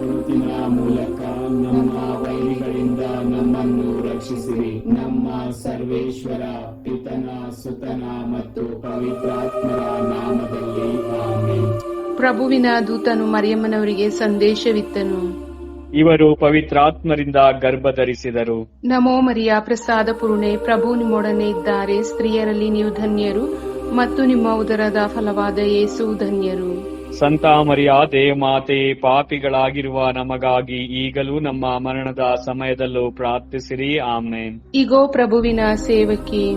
ಗುರುತಿನ ಮೂಲಕ ನಮ್ಮ ವೈರಿಗಳಿಂದ ನಮ್ಮನ್ನು ರಕ್ಷಿಸಿರಿ. ನಮ್ಮ ಸರ್ವೇಶ್ವರ ಪಿತನ ಸುತನ ಮತ್ತು ಪವಿತ್ರಾತ್ಮರ ನಾಮದಲ್ಲಿ ಆಮೆನ್. ಪ್ರಭುವಿನ ದೂತನು ಮರಿಯಮ್ಮನವರಿಗೆ ಸಂದೇಶವಿತ್ತನು. ಇವರು ಪವಿತ್ರಾತ್ಮರಿಂದ ಗರ್ಭಧರಿಸಿದರು. ನಮೋ ಮರಿಯ ಪ್ರಸಾದ ಪೂರ್ಣೆ, ಪ್ರಭು ನಿಮ್ಮೊಡನೆ ಇದ್ದಾರೆ. ಸ್ತ್ರೀಯರಲ್ಲಿ ನೀವು ಧನ್ಯರು ಮತ್ತು ನಿಮ್ಮ ಉದರದ ಫಲವಾದ ಯೇಸು ಧನ್ಯರು. ಸಂತ ಮರಿಯಾದೆ ಮಾತೆ, ಪಾಪಿಗಳಾಗಿರುವ ನಮಗಾಗಿ ಈಗಲೂ ನಮ್ಮ ಮರಣದ ಸಮಯದಲ್ಲೂ ಪ್ರಾರ್ಥಿಸಿರಿ. ಆಮೆನ್. ಇಗೋ ಪ್ರಭುವಿನ ಸೇವಕಿ,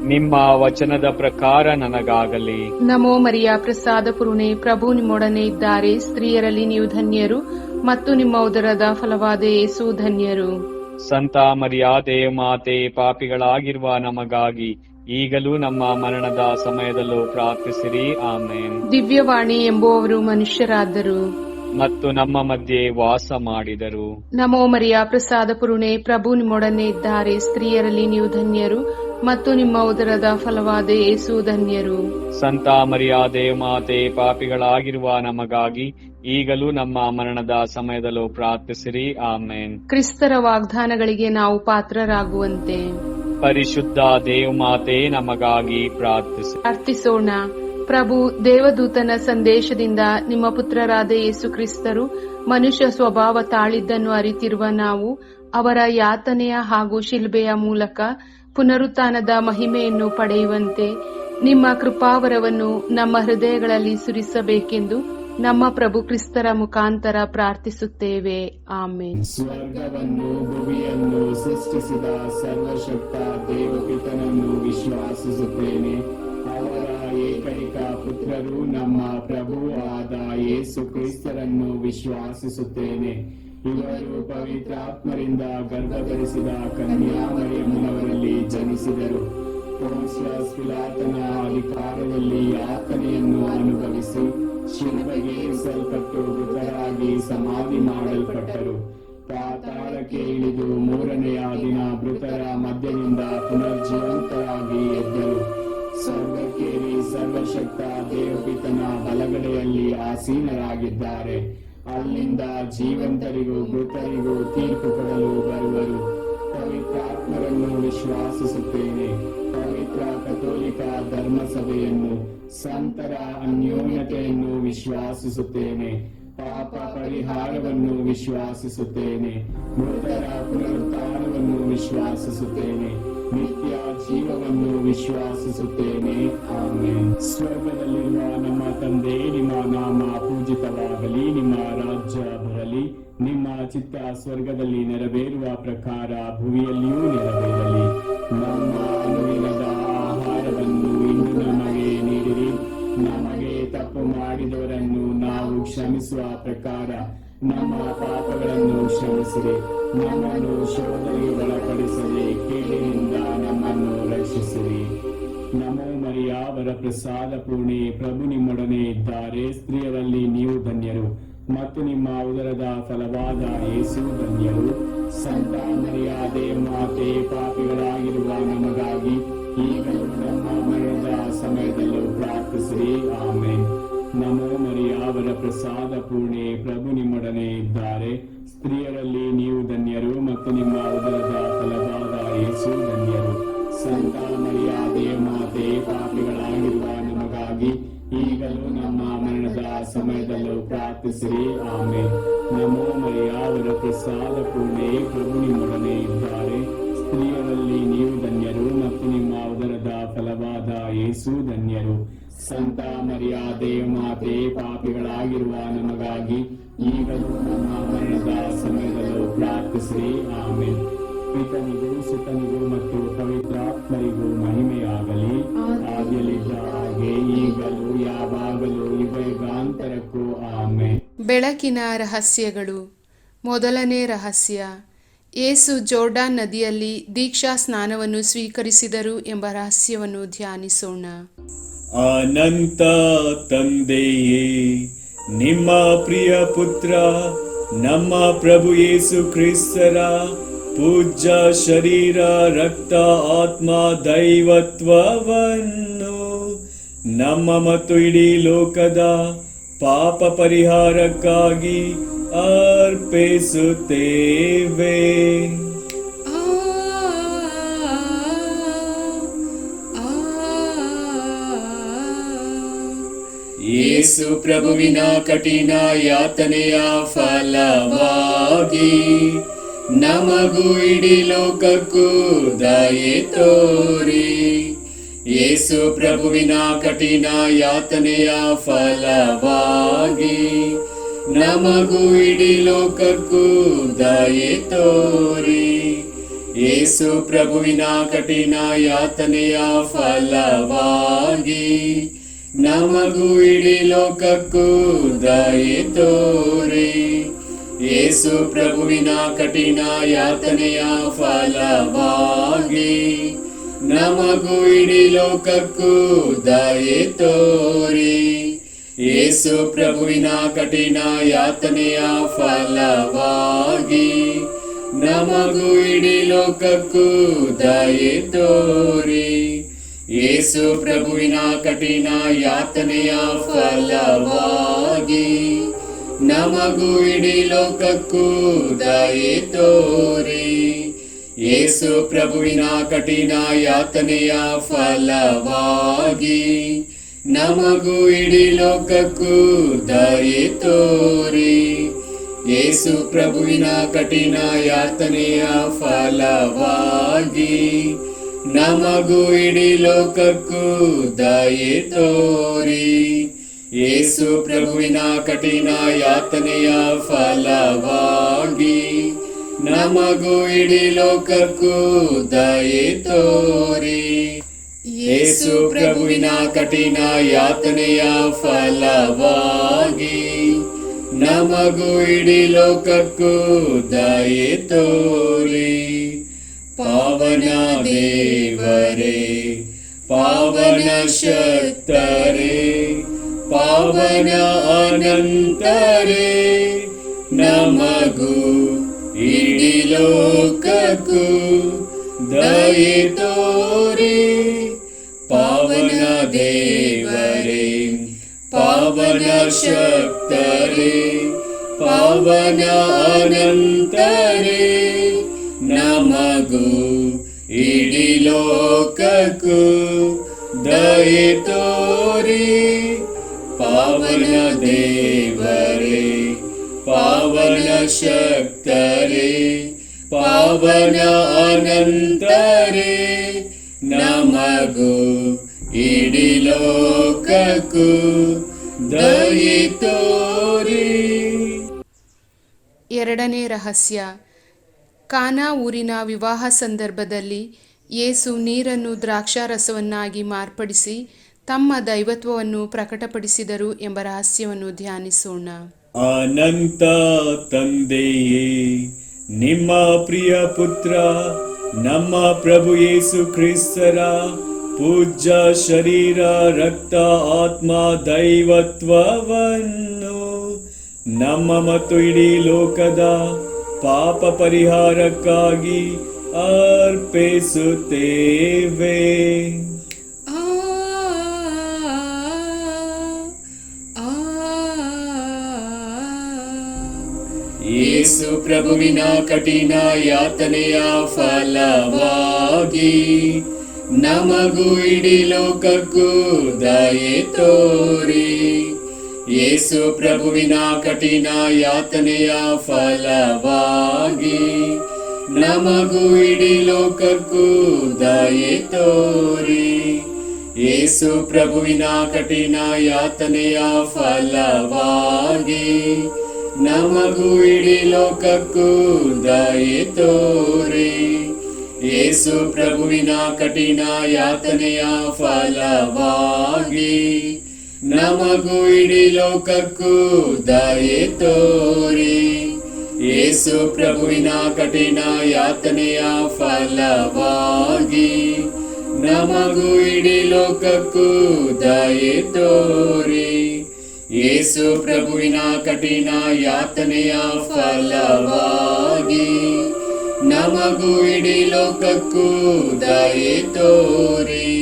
ನಿಮ್ಮ ವಚನದ ಪ್ರಕಾರ ನನಗಾಗಲಿ. ನಮೋ ಮರಿಯ ಪ್ರಸಾದ ಪೂರ್ಣೆ, ಪ್ರಭು ನಿಮ್ಮೊಡನೆ ಇದ್ದಾರೆ. ಸ್ತ್ರೀಯರಲ್ಲಿ ನೀವು ಧನ್ಯರು ಮತ್ತು ನಿಮ್ಮ ಉದರದ ಫಲವಾದ ಯೇಸು ಧನ್ಯರು. ಸಂತ ಮರಿಯಾದೆ ಮಾತೆ, ಪಾಪಿಗಳಾಗಿರುವ ನಮಗಾಗಿ ಈಗಲೂ ನಮ್ಮ ಮರಣದ ಸಮಯದಲ್ಲೂ ಪ್ರಾರ್ಥಿಸಿರಿ. ಆಮೇನ್. ದಿವ್ಯವಾಣಿ ಎಂಬುವವರು ಮನುಷ್ಯರಾದರು ಮತ್ತು ನಮ್ಮ ಮಧ್ಯೆ ವಾಸ ಮಾಡಿದರು. ನಮೋ ಮರಿಯ ಪ್ರಸಾದ ಪೂರ್ಣೆ, ಪ್ರಭು ನಿಮ್ಮೊಡನೆ ಇದ್ದಾರೆ. ಸ್ತ್ರೀಯರಲ್ಲಿ ನೀವು ಧನ್ಯರು ಮತ್ತು ನಿಮ್ಮ ಉದರದ ಫಲವಾದ ಯೇಸು ಧನ್ಯರು. ಸಂತ ಮರಿಯಾದೆ ಮಾತೆ, ಪಾಪಿಗಳಾಗಿರುವ ನಮಗಾಗಿ ಈಗಲೂ ನಮ್ಮ ಮರಣದ ಸಮಯದಲ್ಲೂ ಪ್ರಾರ್ಥಿಸಿರಿ. ಆಮೇನ್. ಕ್ರಿಸ್ತರ ವಾಗ್ದಾನಗಳಿಗೆ ನಾವು ಪಾತ್ರರಾಗುವಂತೆ ಪರಿಶುದ್ಧ ದೇವಮಾತೆ ನಮಗಾಗಿ ಪ್ರಾರ್ಥಿಸೋಣ. ಪ್ರಭು ದೇವದೂತನ ಸಂದೇಶದಿಂದ ನಿಮ್ಮ ಪುತ್ರರಾದ ಯೇಸು ಕ್ರಿಸ್ತರು ಮನುಷ್ಯ ಸ್ವಭಾವ ತಾಳಿದ್ದನ್ನು ಅರಿತಿರುವ ನಾವು ಅವರ ಯಾತನೆಯ ಹಾಗೂ ಶಿಲ್ಬೆಯ ಮೂಲಕ ಪುನರುತ್ಥಾನದ ಮಹಿಮೆಯನ್ನು ಪಡೆಯುವಂತೆ ನಿಮ್ಮ ಕೃಪಾವರವನ್ನು ನಮ್ಮ ಹೃದಯಗಳಲ್ಲಿ ಸುರಿಸಬೇಕೆಂದು ನಮ್ಮ ಪ್ರಭು ಕ್ರಿಸ್ತರ ಮುಖಾಂತರ ಪ್ರಾರ್ಥಿಸುತ್ತೇವೆ. ಆಮೆನ್. ಸ್ವರ್ಗವನ್ನು ಭೂಮಿಯನ್ನು ಸೃಷ್ಟಿಸಿದ ಸರ್ವಶಕ್ತ ದೇವಪಿತನನ್ನು ವಿಶ್ವಾಸಿಸುತ್ತೇನೆ. ಅವರ ಏಕೈಕ ಪುತ್ರರು ನಮ್ಮ ಪ್ರಭು ಆದ ಯೇಸು ಕ್ರಿಸ್ತರನ್ನು ವಿಶ್ವಾಸಿಸುತ್ತೇನೆ. ಇವರು ಪವಿತ್ರಾತ್ಮರಿಂದ ಗರ್ಭಧರಿಸಿದ ಕನ್ಯಾಮರಿಯಮ್ಮನವರಲ್ಲಿ ಜನಿಸಿದರು. ಪೋನ್ಸಿಯಸ್ ಪಿಲಾತನ ಅಧಿಕಾರದಲ್ಲಿ ಯಾತನೆಯನ್ನು ಅನುಭವಿಸಿ ಶಿಲುಬೆಗೆ ಏರಿಸಲ್ಪಟ್ಟು ಮೃತರಾಗಿ ಸಮಾಧಿ ಮಾಡಲ್ಪಟ್ಟರು. ಪಾತಾಳಕ್ಕೆ ಇಳಿದು ಮೂರನೆಯ ದಿನ ಮೃತರ ಮಧ್ಯದಿಂದ ಪುನರ್ಜೀವಂತರಾಗಿ ಎದ್ದರು. ಸ್ವರ್ಗಕ್ಕೇರಿ ಸರ್ವಶಕ್ತ ದೇವಪಿತನ ಬಲಗಡೆಯಲ್ಲಿ ಆಸೀನರಾಗಿದ್ದಾರೆ. ಅಲ್ಲಿಂದ ಜೀವಂತರಿಗೂ ಮೃತರಿಗೂ ತೀರ್ಪು ಕೊಡಲು ಬರುವರು. ಪವಿತ್ರಾತ್ಮರನ್ನು ವಿಶ್ವಾಸಿಸುತ್ತೇನೆ. ಪವಿತ್ರ ಕಥೋಲಿಕ ಧರ್ಮಸಭೆಯನ್ನು, ಸಂತರ ಅನ್ಯೋನ್ಯತೆಯನ್ನು ವಿಶ್ವಾಸಿಸುತ್ತೇನೆ. ಪಾಪ ಪರಿಹಾರವನ್ನು ವಿಶ್ವಾಸಿಸುತ್ತೇನೆ. ಮೃತರ ಪುನರುತ್ಥಾನವನ್ನು ವಿಶ್ವಾಸಿಸುತ್ತೇನೆ. ನಿತ್ಯ ಜೀವವನ್ನು ವಿಶ್ವಾಸಿಸುತ್ತೇನೆ. ಆಮೆನ್. ಸ್ವರ್ಗದಲ್ಲಿರುವ ನಮ್ಮ ತಂದೆ, ನಿಮ್ಮ ನಾಮ ಪೂಜಿತವಾಗಲಿ. ನಿಮ್ಮ ರಾಜ್ಯ ಬರಲಿ. ನಿಮ್ಮ ಚಿತ್ತ ಸ್ವರ್ಗದಲ್ಲಿ ನೆರವೇರುವ ಪ್ರಕಾರ ಭೂಮಿಯಲ್ಲಿಯೂ ನೆರವೇರಲಿ. ನಮ್ಮ ಅನುದಿನದ ಆಹಾರವನ್ನು ಇಂದು ನಮಗೆ ನೀಡಿರಿ. ನಮಗೆ ತಪ್ಪು ಮಾಡಿದವರನ್ನು ನಾವು ಕ್ಷಮಿಸುವ ಪ್ರಕಾರ ನಮ್ಮ ಪಾಪಗಳನ್ನು ಕ್ಷಮಿಸಿರಿ. ನಮ್ಮನ್ನು ಶೋಧನೆಗೆ ಒಳಪಡಿಸದೆ ಕೇಳಿನಿಂದ ನಮ್ಮನ್ನು ರಕ್ಷಿಸಿರಿ. ನಮೋ ಮರಿಯ ವರ ಪ್ರಸಾದ ಪೂರ್ಣೆ, ಪ್ರಭು ನಿಮ್ಮೊಡನೆ ಇದ್ದಾರೆ. ಸ್ತ್ರೀಯರಲ್ಲಿ ನೀವು ಧನ್ಯರು ಮತ್ತು ನಿಮ್ಮ ಉದರದ ಫಲವಾದ ಯೇಸು ಧನ್ಯರು. ಸಂತ ಮರಿಯಾದೆ ಮಾತೆ, ಪಾಪಿಗಳಾಗಿರುವ ನಮಗಾಗಿ ಈಗಲೂ ನಮ್ಮ ಮರಣದ ಸಮಯದಲ್ಲೂ ಪ್ರಾರ್ಥಿಸಿರಿ. ಆಮೆನ್. ನಮೋ ಮರಿಯ ವರ ಪ್ರಸಾದ ಪೂರ್ಣೆ, ಪ್ರಭು ನಿಮ್ಮೊಡನೆ ಇದ್ದಾರೆ. ಸ್ತ್ರೀಯರಲ್ಲಿ ನೀವು ಧನ್ಯರು ಮತ್ತು ನಿಮ್ಮ ಉದರದ ಫಲವಾದ ಯೇಸು ಧನ್ಯರು. ಸಂತ ಮರಿಯಾದೆ ಮಾತೆ, ಪಾಪಿಗಳಾಗಿರುವ ನಮಗಾಗಿ ಈಗಲೂ ನಮ್ಮ ಮರಣದ ಸಮಯದಲ್ಲೂ ಪ್ರಾರ್ಥಿಸಿರಿ. ಆಮೆನ್. ನಮೋ ಮರಿಯ ವರ ಪ್ರಸಾದ ಪೂರ್ಣೆ, ಪ್ರಭು ನಿಮ್ಮೊಡನೆ ಇದ್ದಾರೆ. ಸ್ತ್ರೀಯರಲ್ಲಿ ನೀವು ಧನ್ಯರು ಮತ್ತು ನಿಮ್ಮ ಉದರದ ಫಲವಾದ ಯೇಸು ಧನ್ಯರು. ಸಂತ ಮರಿಯಾದೆ ಮಾತೆ, ಪಾಪಿಗಳಾಗಿರುವ ನಮಗಾಗಿ ಈಗಲೂ ನಮ್ಮ ಮರಣದ ಸಮಯದಲ್ಲೂ ಪ್ರಾರ್ಥಿಸಿರಿ. ಆಮೆನ್. ಪಿತನಿಗೂ ಸುತನಿಗೂ ಮತ್ತು ಪವಿತ್ರಾತ್ಮರಿಗೂ ಮಹಿಮೆಯಾಗಲಿ. ಆದಿಯಲ್ಲಿದ್ದ ಹಾಗೆ ಈಗಲೂ ಯಾವಾಗಲೂ ಯುಗಯುಗಾಂತರಕ್ಕೂ ಆಮೆನ್. ಬೆಳಕಿನ ರಹಸ್ಯಗಳು. ಮೊದಲನೇ ರಹಸ್ಯ, ಯೇಸು ಜೋರ್ಡಾನ್ ನದಿಯಲ್ಲಿ ದೀಕ್ಷಾ ಸ್ನಾನವನ್ನು ಸ್ವೀಕರಿಸಿದರು ಎಂಬ ರಹಸ್ಯವನ್ನು ಧ್ಯಾನಿಸೋಣ. ಅನಂತ ತಂದೆಯೇ, ನಿಮ್ಮ ಪ್ರಿಯ ಪುತ್ರ ನಮ್ಮ ಪ್ರಭು ಯೇಸು ಕ್ರಿಸ್ತರ ಪೂಜ್ಯ ಶರೀರ, ರಕ್ತ, ಆತ್ಮ, ದೈವತ್ವವನ್ನು ನಮ್ಮ ಮತ್ತು ಇಡೀ ಲೋಕದ ಪಾಪ ಪರಿಹಾರಕ್ಕಾಗಿ ಅರ್ಪಿಸುತ್ತೇವೆ. ಯೇಸು ಪ್ರಭುವಿನ ಕಠಿಣ ಯಾತನೆಯ ಫಲವಾಗಿ ನಮಗೂ ಇಡೀ ಲೋಕಕ್ಕೂ ದಯೆ ತೋರಿ. ಯೇಸು ಪ್ರಭುವಿನ ಕಠಿಣ ಯಾತನೆಯ ಫಲವಾಗಿ ನಮಗೂ ಇಡೀ ಲೋಕಕ್ಕೂ ದಯೆ ತೋರಿ. ಯೇಸು ಪ್ರಭುವಿನ ಕಠಿಣ ಯಾತನೆಯ ಫಲವಾಗಿ ನಮಗೂ ಇಡೀ ಲೋಕಕ್ಕೂ ದಯೆ ತೋರಿ. ಯೇಸು ಪ್ರಭುವಿನ ಕಠಿಣ ಯಾತನೆಯ ಫಲವಾಗಿ ನಮಗೂ ಇಡೀ ಲೋಕಕ್ಕೂ ದಯೆ ತೋರಿ. ಯೇಸು ಪ್ರಭುವಿನ ಕಠಿಣ ಯಾತನೆಯ ಫಲವಾಗಿ ನಮಗೂ ಇಡೀ ಲೋಕಕ್ಕೂ ದಯೆ ತೋರಿ. ಯೇಸು ಪ್ರಭುವಿನ ಕಠಿಣ ಯಾತನೆಯ ಫಲವಾಗಿ ನಮಗೂ ಇಡೀ ಲೋಕಕ್ಕೂ ದಯೆ ತೋರಿ. ಯೇಸು ಪ್ರಭುವಿನ ಕಠಿಣ ಯಾತನೆಯ ಫಲವಾಗಿ ನಮಗೂ ಇಡೀ ಲೋಕಕ್ಕೂ ದಯೆ ತೋರಿ. ಯೇಸು ಪ್ರಭುವಿನ ಕಠಿಣ ಯಾತನೆಯ ಫಲವಾಗಿ ನಮಗೂ ಇಡೀ ಲೋಕಕ್ಕೂ ದಯೆ ತೋರಿ. ಯೇಸು ಪ್ರಭುವಿನ ಕಠಿಣ ಯಾತನೆಯ ಫಲವಾಗಿ ನಮಗೂ ಇಡೀ ಲೋಕಕ್ಕೂ ದಯೆ ತೋರಿ. ಯೇಸು ಪ್ರಭುವಿನ ಕಠಿಣ ಯಾತನೆಯ ಫಲವಾಗಿ ನಮಗೂ ಇಡೀ ಲೋಕಕ್ಕೂ ದಯೆ ತೋರಿ. ಪಾವನ ದೇವರೇ, ಪಾವನ ಶಕ್ತರೇ, ಪಾವನ ಅನಂತರೇ, ನಮಗೂ ಇಡೀ ಲೋಕಕ್ಕೂ ದಯೆ ತೋರಿ. ಪಾವನ ದೇವರೇ, ಪಾವನ ಶಕ್ತರೇ, ಪಾವನ ಅನಂತರೇ, ನಮಗೂ ಇಡೀ ಲೋಕಕ್ಕೂ ದಯೆ ತೋರಿ. ಪಾವನ ದೇವರೇ, ಪಾವನ ಶಕ್ತರೇ, ಪಾವನ ಅನಂತರೇ, ನಮಗೂ ಇಡೀ ಲೋಕಕ್ಕೂ ದಯೆ ತೋರಿ. ಎರಡನೇ ರಹಸ್ಯ, ಕಾನಾ ಊರಿನ ವಿವಾಹ ಸಂದರ್ಭದಲ್ಲಿ ಯೇಸು ನೀರನ್ನು ದ್ರಾಕ್ಷಾರಸವನ್ನಾಗಿ ಮಾರ್ಪಡಿಸಿ ತಮ್ಮ ದೈವತ್ವವನ್ನು ಪ್ರಕಟಪಡಿಸಿದರು ಎಂಬ ರಹಸ್ಯವನ್ನು ಧ್ಯಾನಿಸೋಣ. ಅನಂತ ತಂದೆಯೇ, ನಿಮ್ಮ ಪ್ರಿಯ ಪುತ್ರ ನಮ್ಮ ಪ್ರಭು ಯೇಸು ಕ್ರಿಸ್ತರ ಪೂಜ್ಯ ಶರೀರ, ರಕ್ತ, ಆತ್ಮ, ದೈವತ್ವವನ್ನು ನಮ್ಮ ಮತ್ತು ಇಡೀ ಲೋಕದ ಪಾಪ ಪರಿಹಾರಕ್ಕಾಗಿ ಅರ್ಪಿಸುತ್ತೇವೆ. ಯೇಸು ಪ್ರಭುವಿನ ಕಠಿಣ ಯಾತನೆಯ ಫಲವಾಗಿ ನಮಗೂ ಇಡೀ ಲೋಕಕ್ಕೂ ದಯೆ ತೋರಿ. ಯೇಸು ಪ್ರಭುವಿನ ಕಠಿಣ ಯಾತನೆಯ ಫಲವಾಗಿ ನಮಗೂ ಇಡೀ ಲೋಕಕ್ಕೂ ದಯೆ ತೋರಿ. ಯೇಸು ಪ್ರಭುವಿನ ಕಠಿಣ ಯಾತನೆಯ ಫಲವಾಗಿ ನಮಗೂ ಇಡೀ ಲೋಕಕ್ಕೂ ದಯೆ ತೋರಿ. ಯೇಸು ಪ್ರಭುವಿನ ಕಠಿಣ ಯಾತನೆಯ ಫಲವಾಗಿ ನಮಗೂ ಇಡೀ ಲೋಕಕ್ಕೂ ದಯೆ ತೋರಿ. ಯೇಸು ಪ್ರಭುವಿನ ಕಠಿಣ ಯಾತನೆಯ ಫಲವಾಗಿ ನಮಗೂ ಇಡೀ ಲೋಕಕ್ಕೂ ದಯೆ ತೋರಿ. ಯೇಸು ಪ್ರಭುವಿನ ಕಠಿಣ ಯಾತನೆಯ ಫಲವಾಗಿ ನಮಗೂ ಇಡೀ ಲೋಕಕ್ಕೂ ದಯೆ ತೋರಿ.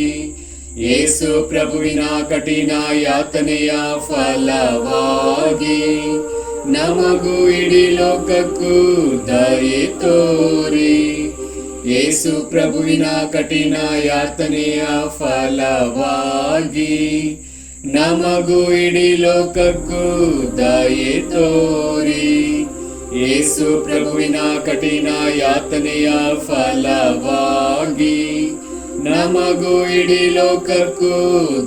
ಯೇಸು ಪ್ರಭುವಿನ ಕಠಿಣ ಯಾತನೆಯ ಫಲವಾಗಿ ನಮಗೂ ಇಡೀ ಲೋಕಕ್ಕೂ ದಯೆ ತೋರಿ. ಯೇಸು ಪ್ರಭುವಿನ ಕಠಿಣ ಯಾತನೆಯ ಫಲವಾಗಿ ನಮಗೂ ಇಡೀ ಲೋಕಕ್ಕೂ ದಯೆ ತೋರಿ. ಯೇಸು ಪ್ರಭುವಿನ ಕಠಿಣ ಯಾತನೆಯ ಫಲವಾಗಿ ನಮಗೂ ಇಡೀ ಲೋಕಕ್ಕೂ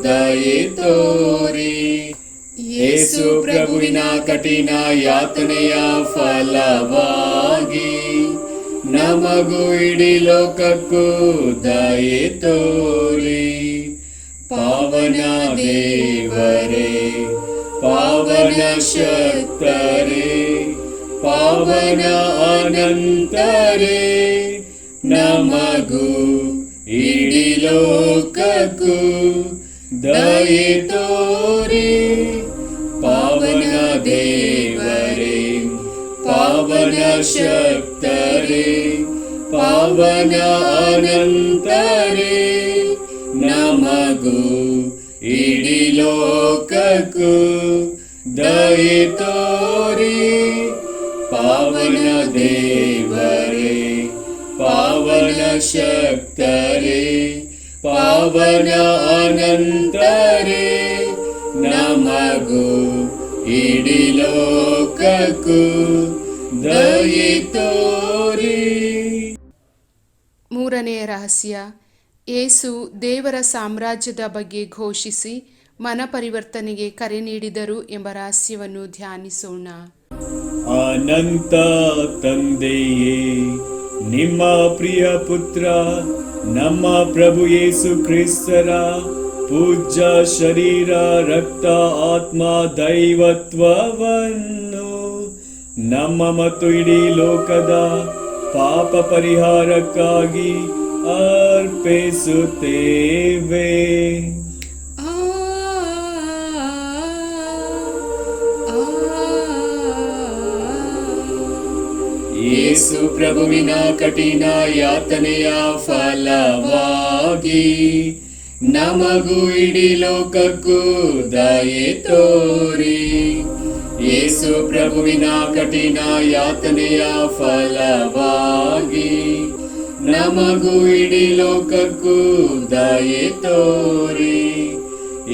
ದಯೆ ತೋರಿ. ಯೇಸು ಪ್ರಭುವಿನ ಕಠಿಣ ಯಾತನೆಯ ಫಲವಾಗಿ ನಮಗೂ ಇಡೀ ಲೋಕಕ್ಕೂ ದಯೆ ತೋರಿ. ಪಾವನ ದೇವರೇ, ಪಾವನ ಶಕ್ತರೇ, ಪಾವನ ಅನಂತರೇ, ನಮಗೂ ಇಡೀ ಲೋಕಕ್ಕೂ ದಯೆ ತೋರಿ. ಪಾವನ ದೇವರೇ, ಪಾವನ ಶಕ್ತರೇ, ಪಾವನ ಅನಂತರೇ, ನಮಗೂ ಇಡೀ ಲೋಕಕ್ಕೂ ದಯೆ ತೋರಿ. ಪಾವನ ದೇವರೇ, ಪಾವನ ಶಕ್ತರೇ, ಪಾವನ ಅನಂತರೇ, ನಮಗೂ ಇಡೀ ಲೋಕಕ್ಕೂ ದಯೆ ತೋರಿ. ಮೂರನೆಯ ರಹಸ್ಯ, ಯೇಸು ದೇವರ ಸಾಮ್ರಾಜ್ಯದ ಬಗ್ಗೆ ಘೋಷಿಸಿ ಮನ ಪರಿವರ್ತನೆಗೆ ಕರೆ ನೀಡಿದರು ಎಂಬ ರಹಸ್ಯವನ್ನು ಧ್ಯಾನಿಸೋಣ. ಅನಂತ ತಂದೆಯೇ, ನಿಮ್ಮ ಪ್ರಿಯ ಪುತ್ರ ನಮ್ಮ ಪ್ರಭು ಯೇಸು ಕ್ರಿಸ್ತರ ಪೂಜ್ಯ ಶರೀರ, ರಕ್ತ, ಆತ್ಮ, ದೈವತ್ವವನ್ನು ನಮ್ಮ ಮತ್ತು ಇಡೀ ಲೋಕದ ಪಾಪ ಪರಿಹಾರಕ್ಕಾಗಿ ಅರ್ಪಿಸುತ್ತೇವೆ. ಯೇಸು ಪ್ರಭುವಿನ ಕಠಿಣ ಯಾತನೆಯ ಫಲವಾಗಿ ನಮಗೂ ಇಡೀ ಲೋಕಕ್ಕೂ ದಯೆ ತೋರಿ. ಯೇಸು ಪ್ರಭುವಿನ ಕಠಿಣ ಯಾತನೆಯ ಫಲವಾಗಿ ನಮಗೂ ಇಡೀ ಲೋಕಕ್ಕೂ ದಯೆ ತೋರಿ.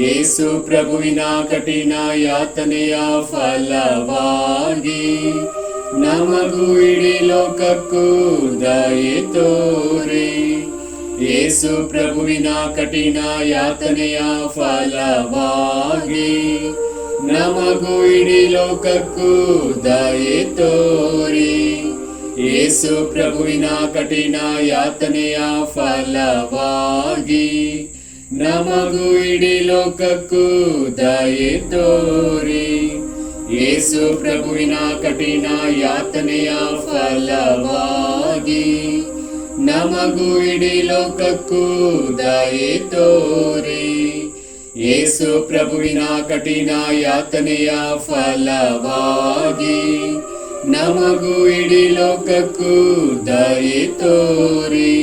ಯೇಸು ಪ್ರಭುವಿನ ಕಠಿಣ ಯಾತನೆಯ ಫಲವಾಗಿ ನಮಗೂ ಇಡೀ ಲೋಕಕ್ಕೂ ದಯೆ ತೋರಿ. ಯೇಸು ಪ್ರಭುವಿನ ಕಠಿಣ ಯಾತನೆಯ ಫಲವಾಗಿ ನಮಗೂ ಇಡೀ ಲೋಕಕ್ಕೂ ದಯೆ ತೋರಿ. ಯೇಸು ಪ್ರಭುವಿನ ಕಠಿಣ ಯಾತನೆಯ ಫಲವಾಗಿ ನಮಗೂ ಇಡೀ ಲೋಕಕ್ಕೂ ದಯೆ ತೋರಿ. ಯೇಸು ಪ್ರಭುವಿನ ಕಠಿಣ ಯಾತನೆಯ ಫಲವಾಗಿ ನಮಗೂ ಇಡೀ ಲೋಕಕ್ಕೂ ದಯೆ ತೋರಿ. ಯೇಸು ಪ್ರಭುವಿನ ಕಠಿಣ ಯಾತನೆಯ ಫಲವಾಗಿ ನಮಗೂ ಇಡೀ ಲೋಕಕ್ಕೂ ದಯೆ ತೋರಿ.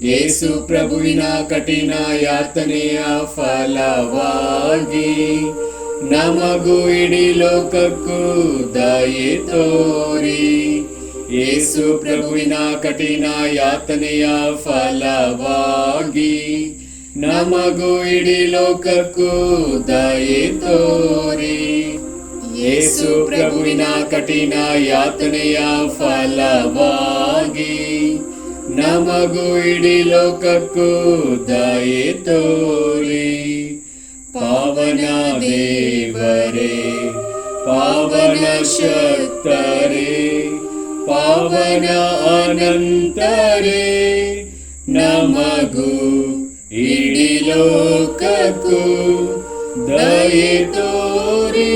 ಯೇಸು ಪ್ರಭುವಿನ ಕಠಿಣ ಯಾತನೆಯ ಫಲವಾಗಿ ನಮಗೂ ಇಡೀ ಲೋಕಕ್ಕೂ ದಯೆ ತೋರಿ. ಯೇಸು ಪ್ರಭುವಿನ ಕಠಿಣ ಯಾತನೆಯ ಫಲವಾಗಿ ನಮಗೂ ಇಡೀ ಲೋಕಕ್ಕೂ ದಯೆ ತೋರಿ. ಯೇಸು ಪ್ರಭುವಿನ ಕಠಿಣ ಯಾತನೆಯ ಫಲವಾಗಿ ನಮಗೂ ಇಡೀ ಲೋಕಕ್ಕೂ ದಯೆ ತೋರಿ. ಪಾವನ ದೇವರೇ, ಪಾವನ ಶಕ್ತರೇ, ಪಾವನ ಅನಂತರೇ, ನಮಗೂ ಇಡೀ ಲೋಕಕ್ಕೂ ದಯೆ ತೋರಿ.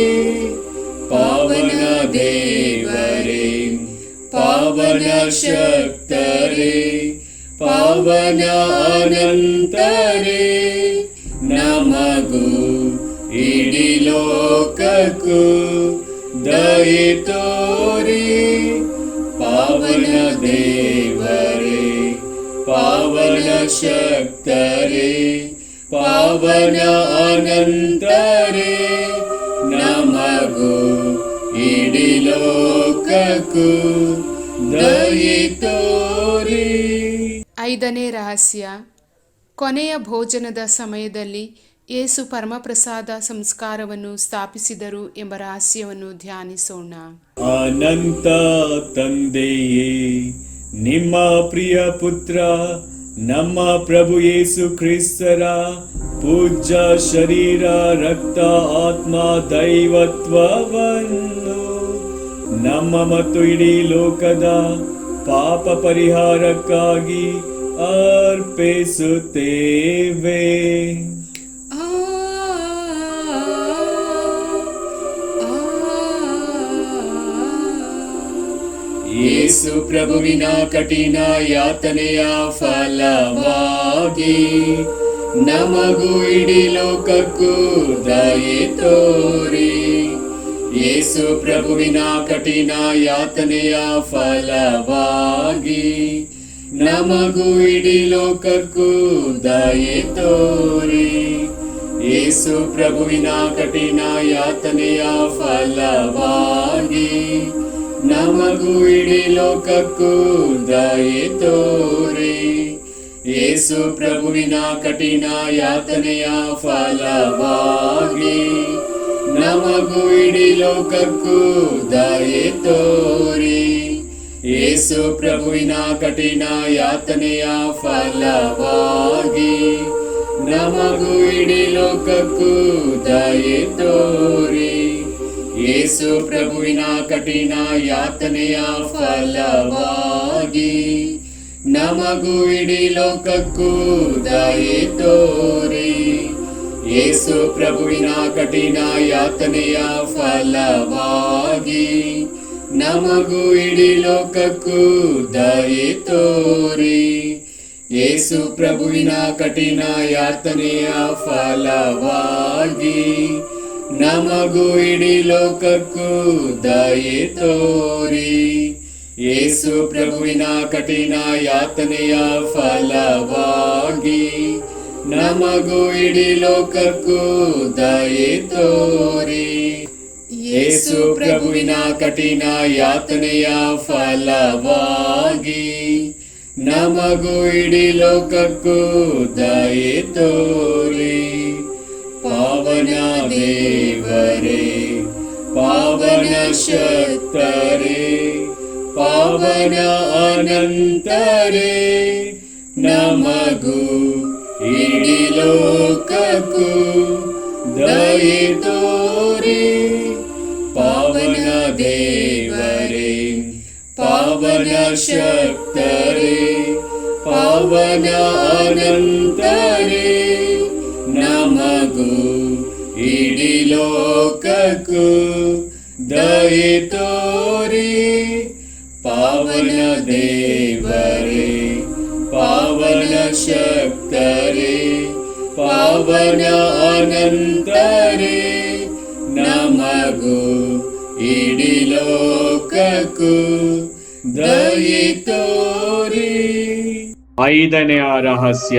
ಪಾವನ ದೇವರೇ, ಪಾವನ ಶಕ್ತರೇ, ಪಾವನ ಅನಂತರೇ, ನಮಗೂ ಇಡೀ ಲೋಕಕ್ಕೂ ದಯೆ ತೋರಿ. ಪಾವನ ದೇವರೇ, ಪಾವನ ಶಕ್ತರೇ, ಪಾವನ ಅನಂತರೇ, ನಮಗೂ ಇಡೀ ಇಡೀ ಲೋಕಕ್ಕೂ ದಯೆ ತೋರಿ. 5ನೇ ರಹಸ್ಯ, ಕೊನೆಯ ಭೋಜನದ ಸಮಯದಲ್ಲಿ ಯೇಸು ಪರಮಪ್ರಸಾದ ಸಂಸ್ಕಾರವನ್ನು ಸ್ಥಾಪಿಸಿದರು ಎಂಬ ರಹಸ್ಯವನ್ನು ಧ್ಯಾನಿಸೋಣ. ಅನಂತ ತಂದೆಯೇ, ನಿಮ್ಮ ಪ್ರಿಯ ಪುತ್ರ ನಮ್ಮ ಪ್ರಭು ಯೇಸು ಕ್ರಿಸ್ತರ ಪೂಜ್ಯ ಶರೀರ, ರಕ್ತ, ಆತ್ಮ, ದೈವತ್ವವನ್ನು ನಮ್ಮ ಮತ್ತು ಇಡೀ ಲೋಕದ ಪಾಪ ಪರಿಹಾರಕ್ಕಾಗಿ ಅರ್ಪಿಸುತ್ತೇವೆ. ಯೇಸು ಪ್ರಭುವಿನ ಕಠಿಣ ಯಾತನೆಯ ಫಲವಾಗಿ ನಮಗೂ ಇಡೀ ಲೋಕಕ್ಕೂ ದಯೆ ತೋರಿ. ಯೇಸು ಪ್ರಭುವಿನ ಕಠಿಣ ಯಾತನೆಯ ಫಲವಾಗಿ ನಮಗೂ ಇಡೀ ಲೋಕಕ್ಕೂ ದಯೆ ತೋರಿ. ಯೇಸು ಪ್ರಭುವಿನ ಕಠಿಣ ಯಾತನೆಯ ಫಲವಾಗಿ ನಮಗೂ ಇಡೀ ಲೋಕಕ್ಕೂ ದಯೆ ತೋರಿ. ಯೇಸು ಪ್ರಭುವಿನ ಕಠಿಣ ಯಾತನೆಯ ಫಲವಾಗಿ ನಮಗೂ ಇಡೀ ಲೋಕಕ್ಕೂ ದಯೆ ತೋರಿ. ಯೇಸು ಪ್ರಭುವಿನ ಕಠಿಣ ಯಾತನೆಯ ಫಲವಾಗಿ ನಮಗೂ ಇಡೀ ಲೋಕಕ್ಕೂ ದಯೆ ತೋರಿ. ಯೇಸು ಪ್ರಭುವಿನ ಕಠಿಣ ಯಾತನೆಯ ಫಲವಾಗಿ ನಮಗೂ ಇಡೀ ಲೋಕಕ್ಕೂ ದಯೆ ತೋರಿ. ಯೇಸು ಪ್ರಭುವಿನ ಕಠಿಣ ಯಾತನೆಯ ಫಲವಾಗಿ ನಮಗೂ ಇಡೀ ಲೋಕಕ್ಕೂ ದಯೆ ತೋರಿ. ಯೇಸು ಪ್ರಭುವಿನ ಕಠಿಣ ಯಾತನೆಯ ಫಲವಾಗಿ ನಮಗೂ ಇಡೀ ಲೋಕಕ್ಕೂ ದಯೆ ತೋರಿ. ಯೇಸು ಪ್ರಭುವಿನ ಕಠಿಣ ಯಾತನೆಯ ಫಲವಾಗಿ ನಮಗೂ ಇಡೀ ಲೋಕಕ್ಕೂ ದಯೆ ತೋರಿ. ಯೇಸು ಪ್ರಭುವಿನ ಕಠಿಣ ಯಾತನೆಯ ಫಲವಾಗಿ ನಮಗೂ ಇಡೀ ಲೋಕಕ್ಕೂ ದಯೆ ತೋರಿ. ಪಾವನ ದೇವರೇ, ಪಾವನ ಶಕ್ತರೇ, ಪಾವನ ಅನಂತರೇ, ನಮಗೂ ಇಡೀ ಲೋಕಕ್ಕೂ ದಯೆ ತೋರಿ. ಪಾವನ ದೇವರೇ, ಪಾವನ ಶಕ್ತರೇ, ಪಾವನ ಅನಂತರೇ, ನಮಗೂ ಇಡೀ ಲೋಕಕ್ಕೂ ದಯೆ ತೋರಿ. ಪಾವನ ದೇವರೇ, ಪಾವನ ಶಕ್ತರೇ, ಪಾವನ ಅನಂತರೇ, ನಮಗೂ ಇಡೀ ಲೋಕಕ್ಕೂ ದಯೆ ತೋರಿ. 5ನೇ ರಹಸ್ಯ,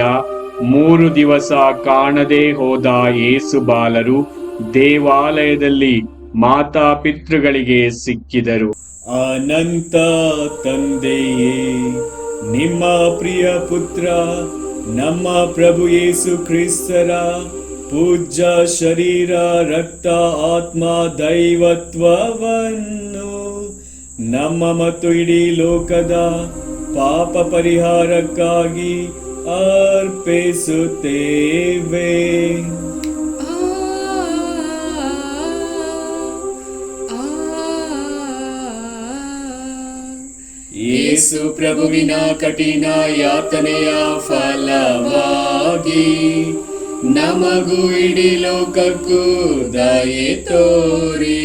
3 ದಿವಸ ಕಾಣದೆ ಹೋದ ಯೇಸು ಬಾಲರು ದೇವಾಲಯದಲ್ಲಿ ಮಾತಾಪಿತೃಗಳಿಗೆ ಸಿಕ್ಕಿದರು. ಅನಂತ ತಂದೆಯೇ, ನಿಮ್ಮ ಪ್ರಿಯ ಪುತ್ರ ನಮ್ಮ ಪ್ರಭು ಯೇಸು ಕ್ರಿಸ್ತರ ಪೂಜ್ಯ ಶರೀರ, ರಕ್ತ, ಆತ್ಮ, ದೈವತ್ವವನ್ನು ನಮ್ಮ ಮತ್ತು ಇಡೀ ಲೋಕದ ಪಾಪ ಪರಿಹಾರಕ್ಕಾಗಿ ಅರ್ಪಿಸುತ್ತೇವೆ. ಯೇಸು ಪ್ರಭುವಿನ ಕಠಿಣ ಯಾತನೆಯ ಫಲವಾಗಿ ನಮಗೂ ಇಡೀ ಲೋಕಕ್ಕೂ ದಯೆ ತೋರಿ.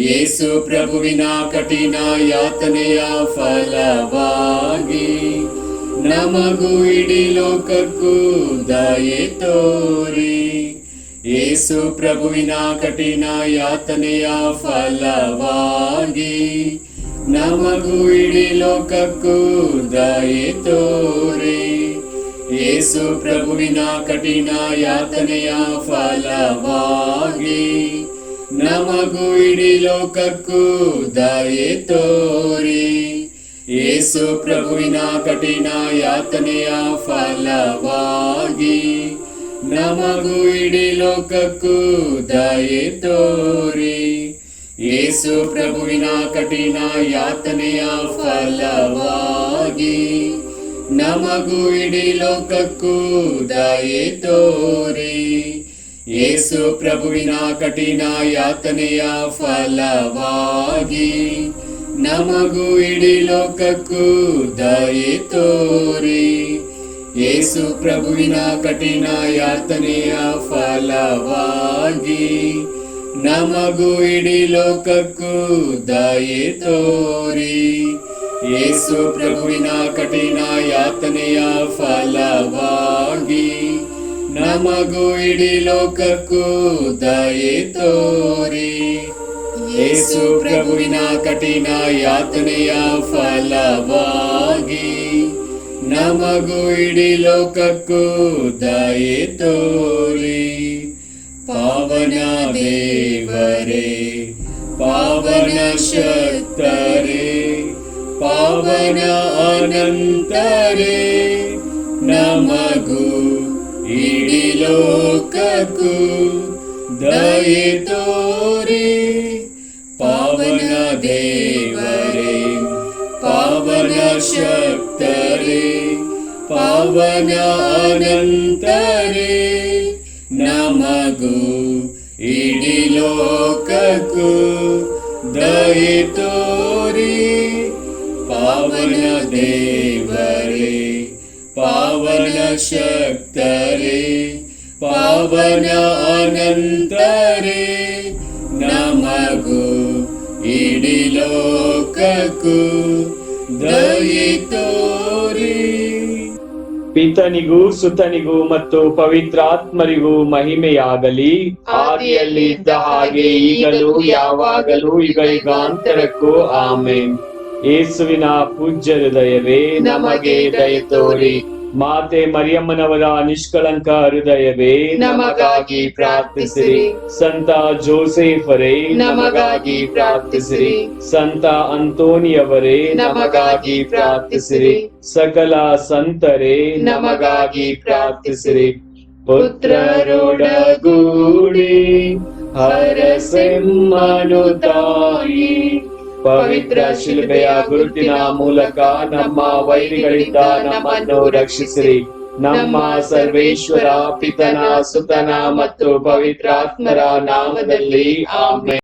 ಯೇಸು ಪ್ರಭುವಿನ ಕಠಿಣ ಯಾತನೆಯ ಫಲವಾಗಿ ನಮಗೂ ಇಡೀ ಲೋಕಕ್ಕೂ ದಯೆ ತೋರಿ. ಯೇಸು ಪ್ರಭುವಿನ ಕಠಿಣ ಯಾತನೆಯ ಫಲವಾಗಿ ನಮಗೂ ಇಡೀ ಲೋಕಕ್ಕೂ ದಯೆ ತೋರಿ. ಯೇಸು ಪ್ರಭುವಿನ ಕಠಿಣ ಯಾತನೆಯ ಫಲವಾಗಿ ನಮಗೂ ಇಡೀ ಲೋಕಕ್ಕೂ ದಯೆ ತೋರಿ. ಯೇಸು ಪ್ರಭುವಿನ ಕಠಿಣ ಯಾತನೆಯ ಫಲವಾಗಿ ನಮಗೂ ಇಡೀ ಲೋಕಕ್ಕೂ ದಯೆ ತೋರಿ. ಯೇಸು ಪ್ರಭುವಿನ ಕಠಿಣ ಯಾತನೆಯ ಫಲವಾಗಿ ನಮಗೂ ಇಡೀ ಲೋಕಕ್ಕೂ ದಯೆ ತೋರಿ. ಯೇಸು ಪ್ರಭುವಿನ ಕಠಿಣ ಯಾತನೆಯ ಫಲವಾಗಿ ನಮಗೂ ಇಡೀ ಲೋಕಕ್ಕೂ ದಯೆ ತೋರಿ. ಯೇಸು ಪ್ರಭುವಿನ ಕಠಿಣ ಯಾತನೆಯ ಫಲವಾಗಿ ನಮಗೂ ಇಡೀ ಲೋಕಕ್ಕೂ ದಯೆ ತೋರಿ. ಯೇಸು ಪ್ರಭುವಿನ ಕಠಿಣ ಯಾತನೆಯ ಫಲವಾಗಿ ನಮಗೂ ಇಡೀ ಲೋಕಕ್ಕೂ ದಯೆ ತೋರಿ. ಯೇಸು ಪ್ರಭುವಿನ ಕಠಿಣ ಯಾತನೆಯ ಫಲವಾಗಿ ನಮಗೂ ಇಡೀ ಲೋಕಕ್ಕೂ ದಯೆ ತೋರಿ. ಪಾವನ ದೇವರೇ, ಪಾವನ ಶಕ್ತರೇ, ಪಾವನ ಅನಂತರೇ, ನಮಗೂ ಇಡೀ ಲೋಕಕ್ಕೂ ದಯೆ ತೋರಿ. ಪಾವನ ದೇವರೇ, ಪಾವನ ಶಕ್ತರೇ, ಪಾವನ ಅನಂತರೇ, ನಮಗೂ ಇಡೀ ಲೋಕಕ್ಕೂ ದಯೆ ತೋರಿ. ಪಾವನ ದೇವರೇ, ಪಾವನ ಶಕ್ತರೇ, ಪಾವನ ಅನಂತರೇ, ನಮಗೂ ಇಡೀ ಲೋಕಕ್ಕೂ ದಯೆ ತೋರಿ. ಪಿತನಿಗೂ ಸುತನಿಗೂ ಮತ್ತು ಪವಿತ್ರಾತ್ಮರಿಗೂ ಮಹಿಮೆಯಾಗಲಿ. ಆದಿಯಲ್ಲಿ ಇದ್ದ ಹಾಗೆ ಈಗಲೂ ಯಾವಾಗಲೂ ಯುಗಾಂತರಕ್ಕೂ ಆಮೆನ್. ಯೇಸುವಿನ ಪೂಜ್ಯ ಹೃದಯವೇ ನಮಗೆ ದಯೆ ತೋರಿ. ಮಾತೆ ಮರಿಯಮ್ಮನವರ ನಿಷ್ಕಳಂಕ ಹೃದಯವೇ ನಮಗಾಗಿ ಪ್ರಾರ್ಥಿಸಿರಿ. ಸಂತ ಜೋಸೆಫರೇ ನಮಗಾಗಿ ಪ್ರಾರ್ಥಿಸಿರಿ. ಸಂತ ಅಂತೋನಿಯವರೇ ನಮಗಾಗಿ ಪ್ರಾರ್ಥಿಸಿರಿ. ಸಕಲ ಸಂತರೇ ನಮಗಾಗಿ ಪ್ರಾರ್ಥಿಸಿರಿ. ಪುತ್ರರೊಡಗೂಡಿ ಹರಸೆಮ್ಮನು ತಾಯಿ, ಪವಿತ್ರ ಶಿಲುಬೆಯ ಗುರುತಿನ ಮೂಲಕ ನಮ್ಮ ವೈರಿಗಳಿಂದ ನಮ್ಮನ್ನು ರಕ್ಷಿಸಿರಿ. ನಮ್ಮ ಸರ್ವೇಶ್ವರ ಪಿತನ ಸುತನ ಮತ್ತು ಪವಿತ್ರಾತ್ಮರ ನಾಮದಲ್ಲಿ ಆಮೆನ್.